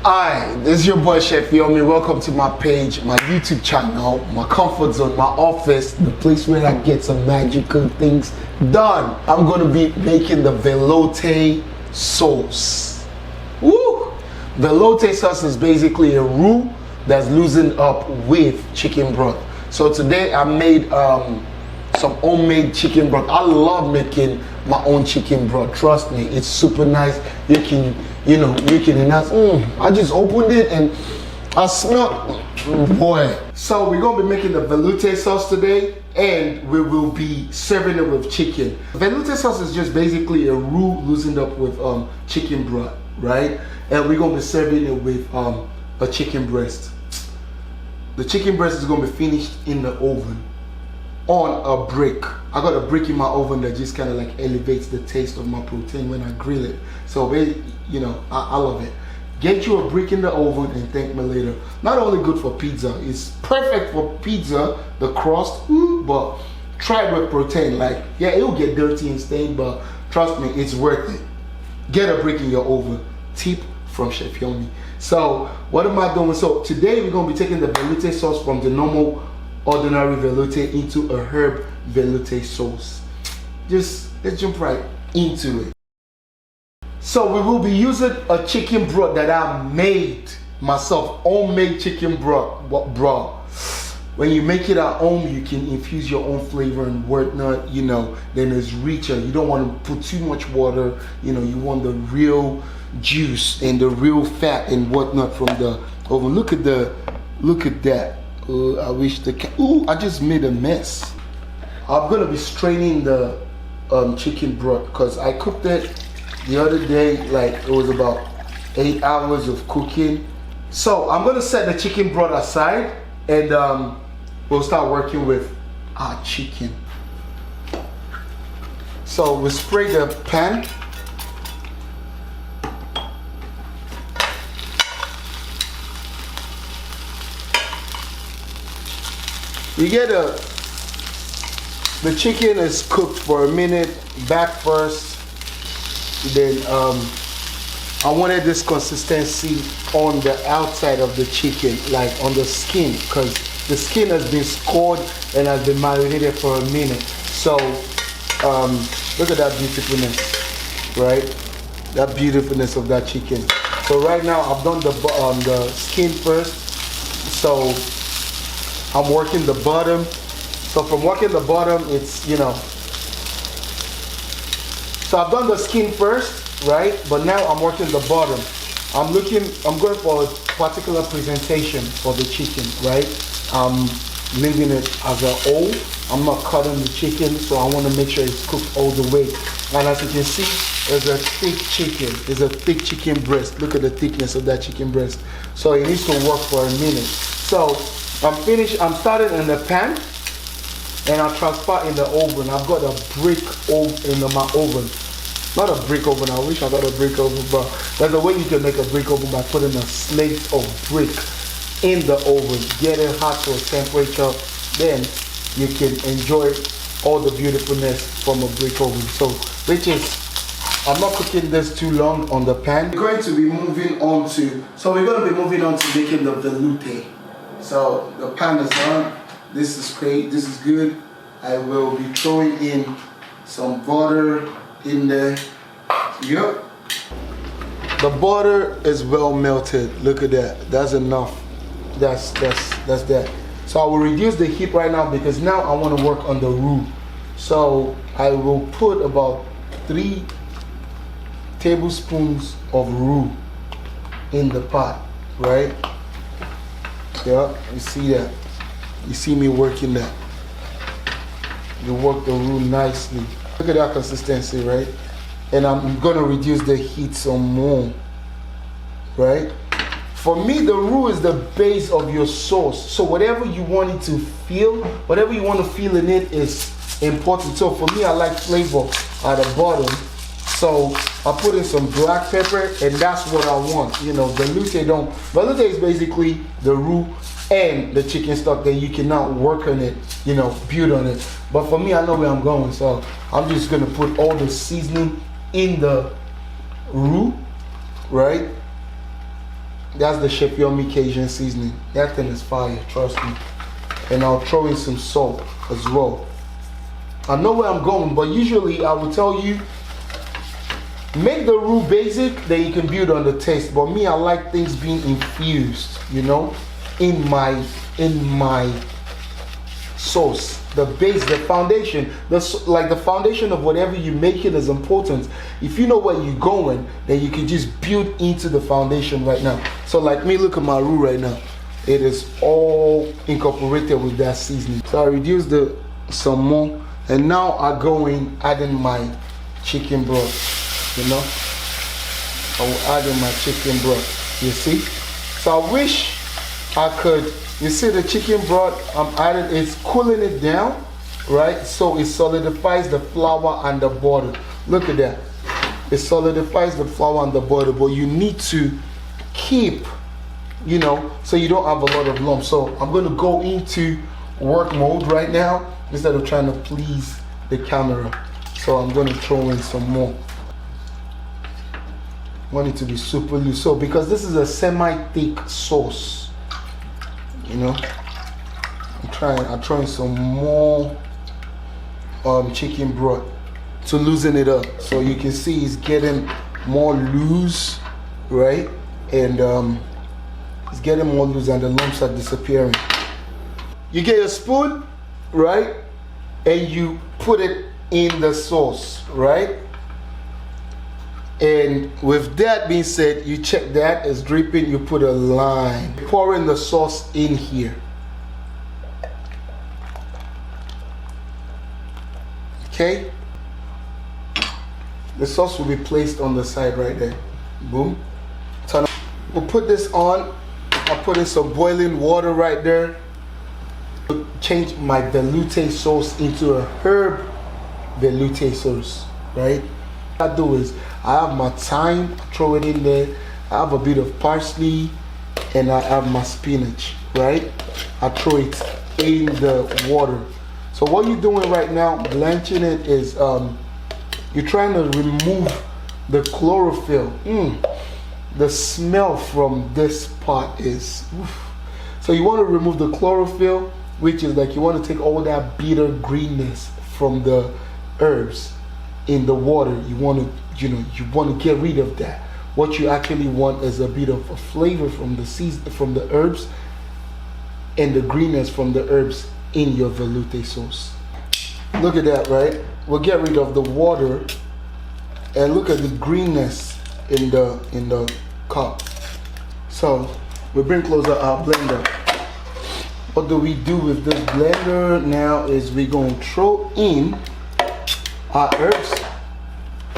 Hi, this is your boy Chefyummi. Welcome to my page, my YouTube channel, my comfort zone, my office, the place where I get some magical things done. I'm gonna be making the velouté sauce. Woo! Velouté sauce is basically a roux that's loosened up with chicken broth. So today I made some homemade chicken broth. I love making my own chicken broth. Trust me, it's super nice. You can announce, I just opened it and I smelled, boy. So we're gonna be making the velouté sauce today, and we will be serving it with chicken. Velouté sauce is just basically a roux loosened up with chicken broth, right? And we're gonna be serving it with a chicken breast. The chicken breast is gonna be finished in the oven on a brick. I got a brick in my oven that just kind of like elevates the taste of my protein when I grill it. So I love it. Get you a brick in the oven and thank me later. Not only good for pizza, it's perfect for pizza, the crust, but try it with protein. Like, yeah, it will get dirty and stained, but trust me, it's worth it. Get a brick in your oven. Tip from Chefyummi. So what am I doing? So today we're gonna be taking the velouté sauce from the normal ordinary velouté into a herb velouté sauce. Just let's jump right into it. So we will be using a chicken broth that I made myself, homemade chicken broth. When you make it at home, you can infuse your own flavor and whatnot, then it's richer. You don't want to put too much water, you want the real juice and the real fat and whatnot from the oven. Look at that. I wish I just made a mess. I'm gonna be straining the chicken broth because I cooked it the other day, like it was about 8 hours of cooking. So I'm gonna set the chicken broth aside and we'll start working with our chicken. So we spray the pan. You get the chicken is cooked for a minute, back first. Then I wanted this consistency on the outside of the chicken, like on the skin, because the skin has been scored and has been marinated for a minute. So look at that beautifulness, right? That beautifulness of that chicken. So right now I've done the skin first. So I'm working the bottom. So from working the bottom, it's, So I've done the skin first, right? But now I'm working the bottom. I'm going for a particular presentation for the chicken, right? I'm leaving it as a whole. I'm not cutting the chicken, so I want to make sure it's cooked all the way. And as you can see, there's a thick chicken. There's a thick chicken breast. Look at the thickness of that chicken breast. So it needs to work for a minute. So I'm finished. I'm starting in the pan, and I transfer in the oven. I've got a brick in my oven. Not a brick oven. I wish I got a brick oven, but there's a way you can make a brick oven by putting a slate of brick in the oven. Get it hot to a temperature, then you can enjoy all the beautifulness from a brick oven. So, I'm not cooking this too long on the pan. We're going to be moving on to making the velouté. So the pan is on. This is great. This is good. I will be throwing in some butter in there. Yep. The butter is well melted. Look at that. That's enough. That's that. So I will reduce the heat right now because now I want to work on the roux. So I will put about 3 tablespoons of roux in the pot, right? Yeah, you see that. You see me working that. You work the roux nicely. Look at that consistency, right? And I'm gonna reduce the heat some more, right? For me, the roux is the base of your sauce. So whatever you want it to feel, whatever you want to feel in it is important. So for me, I like flavor at the bottom. So I put in some black pepper, and that's what I want. Velouté is basically the roux and the chicken stock that you can now work on it, build on it. But for me, I know where I'm going, so I'm just gonna put all the seasoning in the roux, right? That's the Chefyummi Cajun seasoning. That thing is fire, trust me. And I'll throw in some salt as well. I know where I'm going, but usually I will tell you, make the roux basic, then you can build on the taste. But me, I like things being infused, you know, in my sauce. The base, the foundation, like the foundation of whatever you make it is important. If you know where you're going, then you can just build into the foundation right now. So like me, look at my roux right now. It is all incorporated with that seasoning. So I reduced some more, and now I go in adding my chicken broth. You know, I will add in my chicken broth. You see? So I wish I could. You see the chicken broth I'm adding, it's cooling it down, right? So it solidifies the flour and the butter. Look at that. It solidifies the flour and the butter, but you need to keep, you know, so you don't have a lot of lumps. So I'm going to go into work mode right now instead of trying to please the camera. So I'm going to throw in some more. I want it to be super loose. So because this is a semi-thick sauce, you know, I'm trying some more chicken broth to loosen it up. So you can see it's getting more loose, right? And it's getting more loose and the lumps are disappearing. You get a spoon, right? And you put it in the sauce, right? And with that being said, you check that it's dripping, you put a line. Pour in the sauce in here. Okay? The sauce will be placed on the side right there. Boom. So we'll put this on. I'll put in some boiling water right there. Change my velouté sauce into a herb velouté sauce, right? What I do is I have my thyme, throw it in there. I have a bit of parsley, and I have my spinach, right? I throw it in the water. So what you're doing right now, blanching it, is you're trying to remove the chlorophyll. The smell from this pot is, oof. So you want to remove the chlorophyll, which is like you want to take all that bitter greenness from the herbs in the water. You want to, you know, you want to get rid of that. What you actually want is a bit of a flavor from the herbs and the greenness from the herbs in your velouté sauce. Look at that, right? We'll get rid of the water and look at the greenness in the cup. So we bring closer our blender. What do we do with this blender now is we're going to throw in our herbs.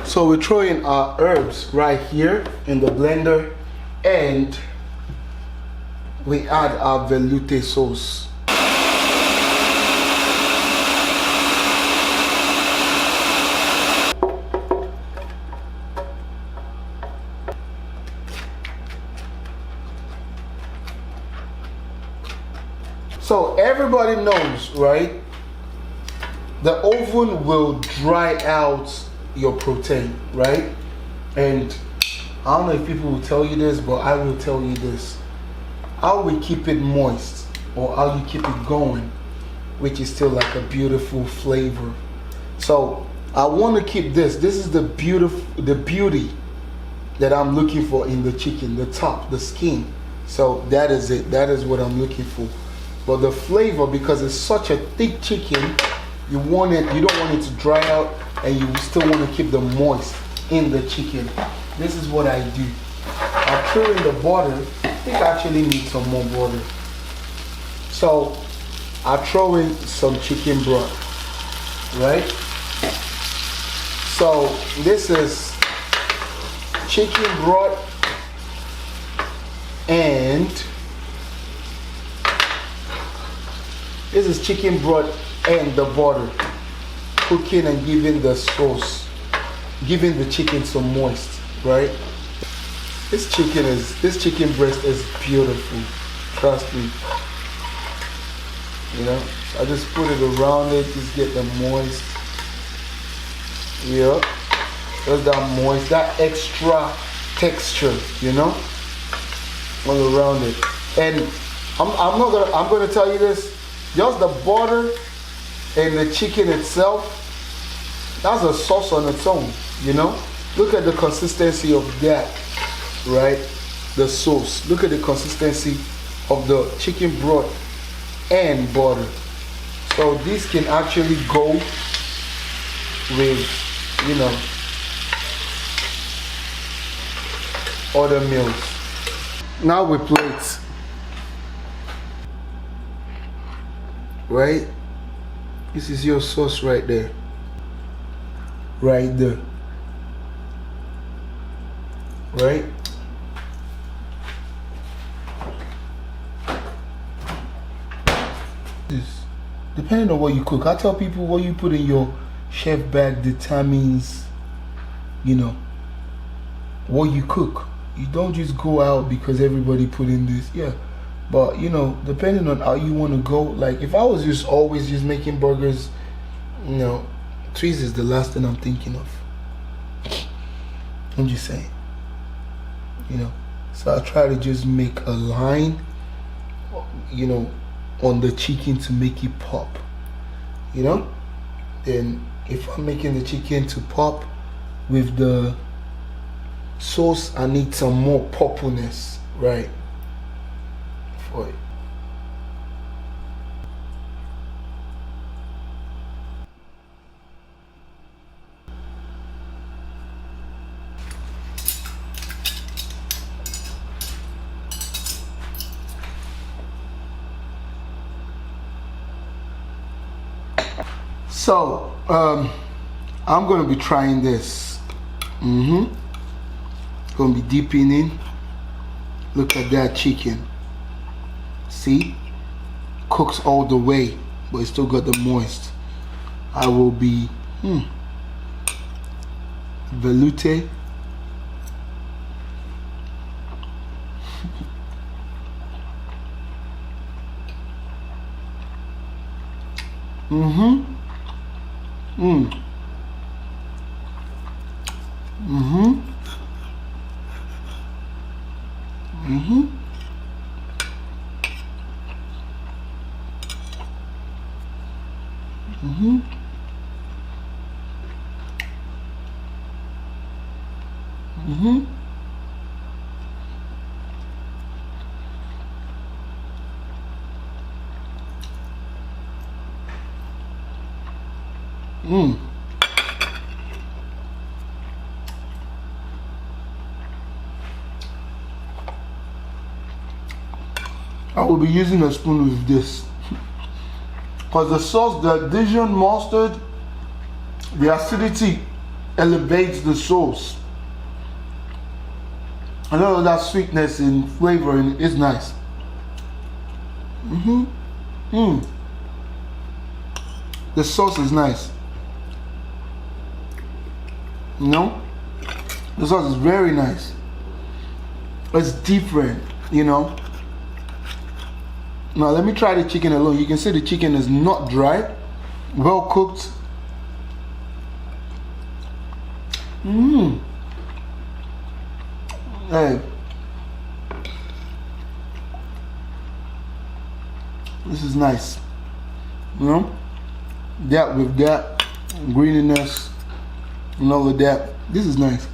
So we throw in our herbs right here in the blender, and we add our velouté sauce. So everybody knows, right? The oven will dry out your protein, right? And I don't know if people will tell you this, but I will tell you this. How we keep it moist, or how you keep it going, which is still like a beautiful flavor. So I want to keep this. This is the beauty that I'm looking for in the chicken, the top, the skin. So that is it. That is what I'm looking for. But the flavor, because it's such a thick chicken, you don't want it to dry out, and you still want to keep the moist in the chicken. This is what I do. I throw in the butter. I think I actually need some more butter. So I throw in some chicken broth, right? So this is chicken broth and this is chicken broth and the butter, cooking and giving the sauce, giving the chicken some moist, right? This chicken breast is beautiful, trust me. You know, I just put it around it, just get the moist. Yeah, there's that moist, that extra texture, you know? all around it. And I'm gonna tell you this, just the butter and the chicken itself, that's a sauce on its own, you know? Look at the consistency of that, right? The sauce. Look at the consistency of the chicken broth and butter. So this can actually go with, you know, other meals. Now we plate, right? This is your sauce right there, right there, right? This, depending on what you cook, I tell people what you put in your chef bag determines, you know, what you cook. You don't just go out because everybody put in this, yeah. But you know, depending on how you want to go, like if I was just always just making burgers, you know, trees is the last thing I'm thinking of. I'm just saying, you know. So I try to just make a line, you know, on the chicken to make it pop, you know. Then if I'm making the chicken to pop with the sauce, I need some more poppiness, right? For it. So, I'm gonna be trying this. Gonna be dipping in. Look at that chicken. See? Cooks all the way, but it still got the moist. I will be velouté. I will be using a spoon with this because the sauce, the Dijon mustard, the acidity elevates the sauce. A lot of that sweetness and flavor is nice. The sauce is nice. You know, the sauce is very nice. It's different, you know. Now let me try the chicken alone. You can see the chicken is not dry, well cooked. Hey, this is nice. You know, that with that greeniness and all of that, this is nice.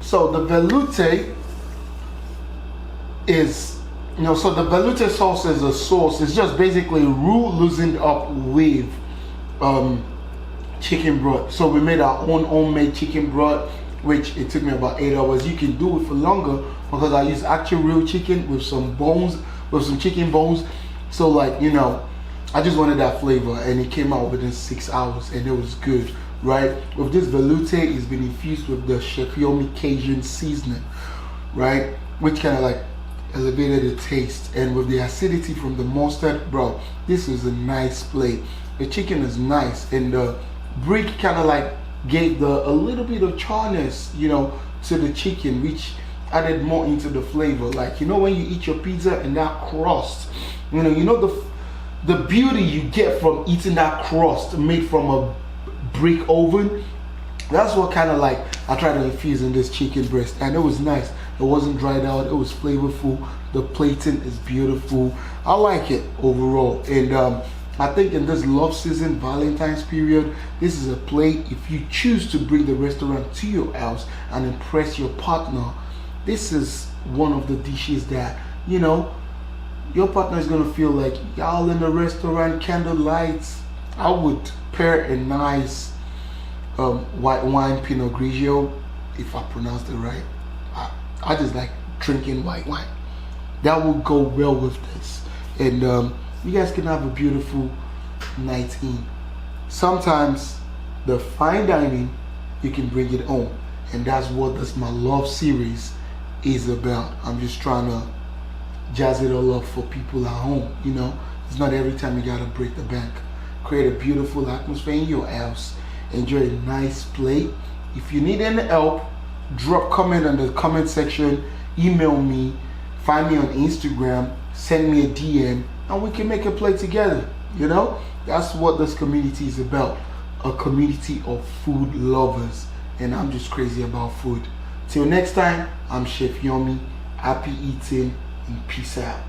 So the velouté is, you know, so the velouté sauce is a sauce. It's just basically roux loosened up with chicken broth. So we made our own homemade chicken broth, which it took me about 8 hours. You can do it for longer because I use actual real chicken with some bones, with some chicken bones. So like, you know, I just wanted that flavor and it came out within 6 hours and it was good, right? With this velouté, it's been infused with the Chefyummi Cajun seasoning, right? Which kind of like elevated the taste, and with the acidity from the mustard, bro, this is a nice plate. The chicken is nice, and the brick kind of like gave a little bit of charness, you know, to the chicken, which added more into the flavor. Like, you know, when you eat your pizza and that crust, you know the beauty you get from eating that crust made from a brick oven. That's what kind of like I tried to infuse in this chicken breast, and it was nice. It wasn't dried out. It was flavorful. The plating is beautiful. I like it overall. And I think in this love season, Valentine's period, this is a plate. If you choose to bring the restaurant to your house and impress your partner, this is one of the dishes that, you know, your partner is gonna feel like y'all in the restaurant, candle lights. I would pair a nice white wine Pinot Grigio, if I pronounced it right. I just like drinking white wine. That will go well with this. And you guys can have a beautiful night in. Sometimes the fine dining, you can bring it home. And that's what this my love series is about. I'm just trying to jazz it all up for people at home, you know. It's not every time you gotta break the bank. Create a beautiful atmosphere in your house. Enjoy a nice plate. If you need any help, drop comment in the comment section, email me, find me on Instagram, send me a DM, and we can make a plate together. You know, that's what this community is about. A community of food lovers, and I'm just crazy about food. Till next time, I'm Chefyummi. Happy eating and peace out.